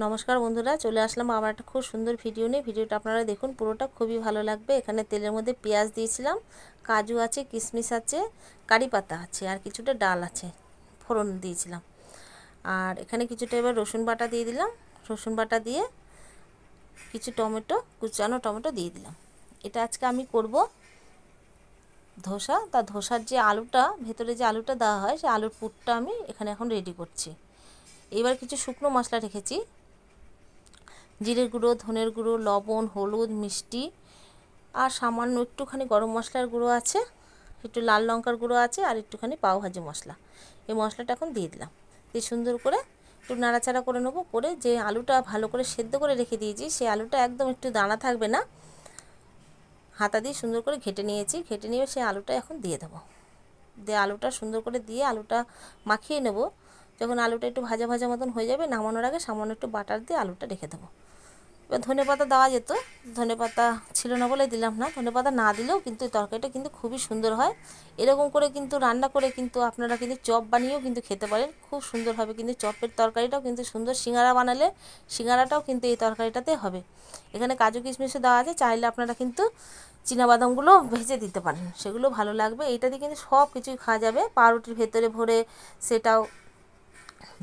নমস্কার বন্ধুরা, চলে আসলাম আবার একটা খুব সুন্দর ভিডিও নিয়ে। ভিডিওটা আপনারা দেখুন, পুরোটা খুবই ভালো লাগবে। এখানে তেলের মধ্যে পেঁয়াজ দিয়েছিলাম, কাজু আছে, কিশমিশ আছে, কারি পাতা আছে, আর কিছুটা ডাল আছে, ফোড়ন দিয়েছিলাম। আর এখানে কিছুটা এবার রসুন বাটা দিয়ে দিলাম। রসুন বাটা দিয়ে কিছু টমেটো, কুচানো টমেটো দিয়ে দিলাম। এটা আজকে আমি করব ধোসা। তা ধোসার যে আলুটা, ভেতরে যে আলুটা দেওয়া হয়, সেই আলুর পুরটা আমি এখানে এখন রেডি করছি। এবার কিছু শুকনো মশলা রেখেছি, জিরের গুঁড়ো, ধনের গুঁড়ো, লবণ, হলুদ, মিষ্টি, আর সামান্য একটুখানি গরম মশলার গুঁড়ো আছে, একটু লাল লঙ্কার গুঁড়ো আছে, আর একটুখানি পাওভাজি মশলা। এই মশলাটা এখন দিয়ে দিলাম। দিয়ে সুন্দর করে একটু নাড়াচাড়া করে নেবো। করে যে আলুটা ভালো করে সেদ্ধ করে রেখে দিয়েছি, সেই আলুটা একদম একটু দানা থাকবে না, হাতা দিয়ে সুন্দর করে ঘেটে নিয়েছি। ঘেটে নিয়ে সেই আলুটা এখন দিয়ে দেবো। দিয়ে আলুটা সুন্দর করে দিয়ে আলুটা মাখিয়ে নেব। যখন আলুটা একটু ভাজা ভাজা মতন হয়ে যাবে, নামানোর আগে সামান্য একটু বাটার দিয়ে আলুটা রেখে দেবো। এবার ধনেপাতা দেওয়া যেত, ধনেপাতা ছিল না বলে দিলাম না। ধনেপাতা না দিলেও কিন্তু তরকারিটা কিন্তু খুবই সুন্দর হয়। এরকম করে কিন্তু রান্না করে কিন্তু আপনারা কিন্তু চপ বানিয়েও কিন্তু খেতে পারেন, খুব সুন্দর হবে। কিন্তু চপের তরকারিটাও কিন্তু সুন্দর, সিঙ্গারা বানালে সিঙ্গারাটাও কিন্তু এই তরকারিটাতে হবে। এখানে কাজু কিশমিশও দেওয়া আছে, চাইলে আপনারা কিন্তু চিনাবাদামগুলো ভেজে দিতে পারেন, সেগুলো ভালো লাগবে। এইটা দিয়ে কিন্তু সব কিছুই খাওয়া যাবে। পাউরুটির ভেতরে ভরে সেটাও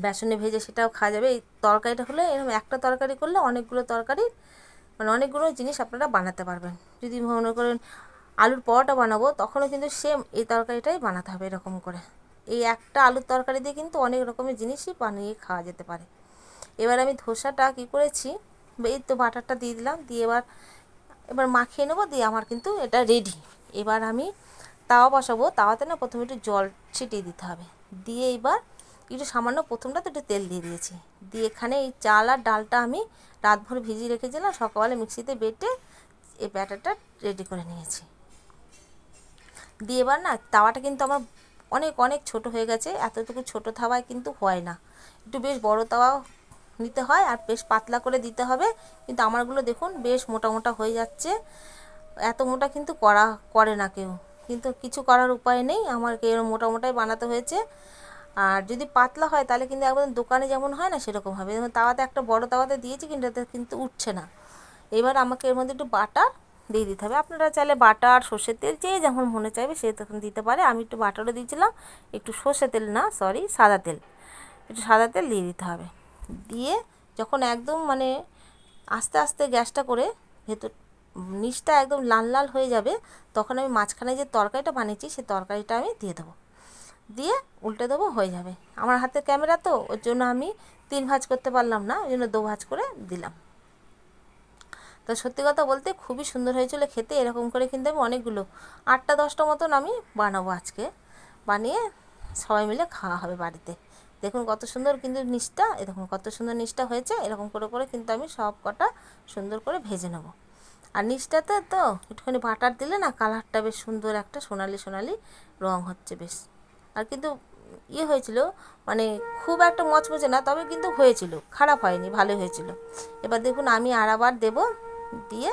বেসনে ভেজে সেটাও খাওয়া যাবে। এই তরকারিটা হলে এরকম একটা তরকারি করলে অনেকগুলো তরকারি, মানে অনেকগুলো জিনিস আপনারা বানাতে পারবেন। যদি মনে করেন আলুর পরোটা বানাবো, তখনও কিন্তু সেম এই তরকারিটাই বানাতে হবে এরকম করে। এই একটা আলুর তরকারি দিয়ে কিন্তু অনেক রকমের জিনিসই বানিয়ে খাওয়া যেতে পারে। এবার আমি ধোসাটা কী করেছি, এই তো বাটারটা দিয়ে দিলাম, দিয়ে এবার এবার মাখিয়ে নেবো। দিয়ে আমার কিন্তু এটা রেডি। এবার আমি তাওয়া বসাবো। তাওয়াতে না প্রথমে একটু জল ছিটিয়ে দিতে হবে। দিয়ে এবার একটু সামান্য, প্রথমটা তো একটু তেল দিয়ে দিয়েছি। দিয়ে এখানে এই চাল আর ডালটা আমি রাতভর ভিজিয়ে রেখেছিলাম, সকালে মিক্সিতে বেটে এই ব্যাটারটা রেডি করে নিয়েছি। দিয়ে এবার না তাওয়াটা কিন্তু আমার অনেক অনেক ছোট হয়ে গেছে। এতটুকু ছোট তাওয়ায় কিন্তু হয় না, একটু বেশ বড় তাওয়া নিতে হয়, আর বেশ পাতলা করে দিতে হবে। কিন্তু আমারগুলো দেখুন বেশ মোটা মোটা হয়ে যাচ্ছে। এত মোটা কিন্তু করে না কেউ, কিন্তু কিছু করার উপায় নেই, আমাকে এরকম মোটা মোটাই বানাতে হয়েছে। আর যদি পাতলা হয় তাহলে কিন্তু একদম দোকানে যেমন হয় না, সেরকম হবে। যেমন তাওয়াতে একটা বড় তাওয়াতে দিয়েছি, কিন্তু এতে কিন্তু উঠছে না। এবার আমাকে এর মধ্যে একটু বাটার দিয়ে দিতে হবে। আপনারা চাইলে বাটার, সর্ষের তেল, যে যেমন মনে চাইবে সে তখন দিতে পারে। আমি একটু বাটারও দিয়েছিলাম, একটু সর্ষের তেল না, সরি, সাদা তেল, একটু সাদা তেল দিয়ে দিতে হবে। দিয়ে যখন একদম মানে আস্তে আস্তে গ্যাসটা করে ভেতর নিচটা একদম লাল লাল হয়ে যাবে, তখন আমি মাঝখানে যে তরকারিটা বানিয়েছি সেই তরকারিটা আমি দিয়ে দেবো। দিয়ে উল্টে দেবো, হয়ে যাবে। আমার হাতে ক্যামেরা তো, ওর জন্য আমি 3 ভাঁজ করতে পারলাম না, ওই জন্য 2 ভাঁজ করে দিলাম। তো সত্যি কথা বলতে খুবই সুন্দর হয়েছিল খেতে। এরকম করে কিন্তু আমি অনেকগুলো 8টা 10টা মতন আমি বানাবো আজকে, বানিয়ে সবাই মিলে খাওয়া হবে বাড়িতে। দেখুন কত সুন্দর কিন্তু নিচটা, এরকম কত সুন্দর নিচটা হয়েছে। এরকম করে করে কিন্তু আমি সব কটা সুন্দর করে ভেজে নেব। আর নিচটাতে তো একটুখানি বাটার দিলে না কালারটা বেশ সুন্দর, একটা সোনালি সোনালি রং হচ্ছে বেশ। আর কিন্তু হয়েছিল, মানে খুব একটা মচমচে না, তবে কিন্তু হয়েছিল, খারাপ হয়নি, ভালো হয়েছিল। এবার দেখুন আমি আর আবার দেবো, দিয়ে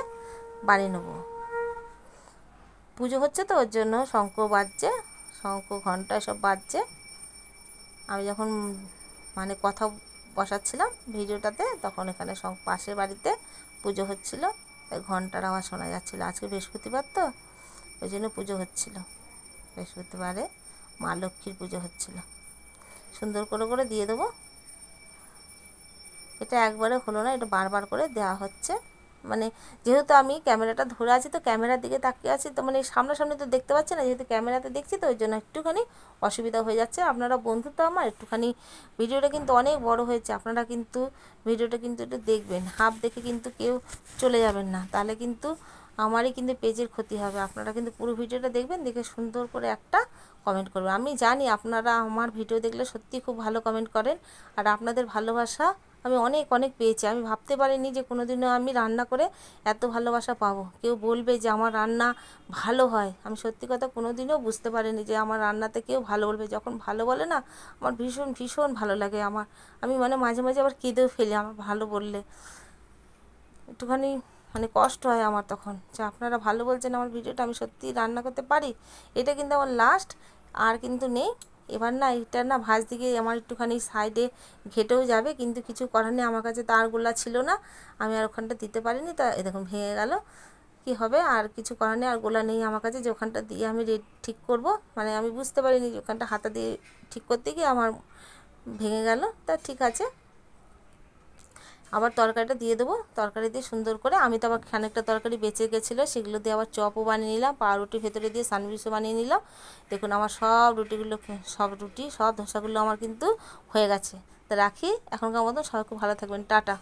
বানিয়ে নেবো। পুজো হচ্ছে তো, ওর জন্য শঙ্খ বাজছে, শঙ্খ ঘন্টা সব বাজছে। আমি যখন মানে কথা বসাচ্ছিলাম ভিডিওটাতে, তখন এখানে পাশের বাড়িতে পুজো হচ্ছিল, তাই ঘন্টার আওয়াজ শোনা যাচ্ছিলো। আজকে বৃহস্পতিবার তো, ওই জন্য পুজো হচ্ছিল। বৃহস্পতিবারে মা লক্ষ্মীর পুজো হচ্ছিল। সুন্দর করে করে দিয়ে দেবো। এটা একবারে হলো না, এটা বারবার করে দেওয়া হচ্ছে। মানে যেহেতু আমি ক্যামেরাটা ধরে আছি, তো ক্যামেরার দিকে তাকিয়ে আছি, তো মানে সামনাসামনি তো দেখতে পাচ্ছি না, যেহেতু ক্যামেরাতে দেখছি, তো ওই জন্য একটুখানি অসুবিধা হয়ে যাচ্ছে। আপনারা বন্ধু তো আমার, একটুখানি ভিডিওটা কিন্তু অনেক বড় হয়েছে, আপনারা কিন্তু ভিডিওটা কিন্তু একটু দেখবেন, হাফ দেখে কিন্তু কেউ চলে যাবেন না, তাহলে কিন্তু আমারই কিন্তু পেজের ক্ষতি হবে। আপনারা কিন্তু পুরো ভিডিওটা দেখবেন, দেখে সুন্দর করে একটা কমেন্ট করবেন। আমি জানি আপনারা আমার ভিডিও দেখলে সত্যি খুব ভালো কমেন্ট করেন, আর আপনাদের ভালোবাসা আমি অনেক অনেক পেয়েছি। আমি ভাবতে পারিনি যে কোনো দিনও আমি রান্না করে এত ভালোবাসা পাবো, কেউ বলবে যে আমার রান্না ভালো হয়। আমি সত্যি কথা কোনো দিনও বুঝতে পারিনি যে আমার রান্নাতে কেউ ভালো বলবে। যখন ভালো বলে না, আমার ভীষণ ভীষণ ভালো লাগে। আমি মানে মাঝে মাঝে আবার কেঁদেও ফেলি আমার ভালো বললে। একটুখানি মানে কষ্ট হয় আমার তখন, যে আপনারা ভালো বলছেন আমার ভিডিওটা, আমি সত্যিই রান্না করতে পারি। এটা কিন্তু আমার লাস্ট, আর কিন্তু নেই। এবার না এটা না ভাজতে গিয়ে আমার একটুখানি সাইডে ঘেটেও যাবে, কিন্তু কিছু করার নেই, আমার কাছে তারগুলা ছিল না, আমি আর ওখানটা দিতে পারিনি। তা এ দেখুন ভেঙে গেল, কি হবে, আর কিছু করার নেই, আর গোলা নেই আমার কাছে যে ওখানটা দিয়ে আমি ঠিক করব। মানে আমি বুঝতে পারিনি যে ওখানটা হাতা দিয়ে ঠিক করতে গিয়ে আমার ভেঙে গেল। তা ঠিক আছে, আবার তরকারিটা দিয়ে দেবো। তরকারি দিয়ে সুন্দর করে, আমি তো আবার খানিকটা তরকারি বেঁচে গেছিলো, সেগুলো দিয়ে আবার চপও বানিয়ে নিলাম, পাউরুটি ভেতরে দিয়ে স্যান্ডউইচও বানিয়ে নিলাম। দেখুন আমার সব রুটিগুলো, সব ধোসাগুলো আমার কিন্তু হয়ে গেছে। তা রাখি, এখনকার মতন সবাই খুব ভালো থাকবেন, টাটা।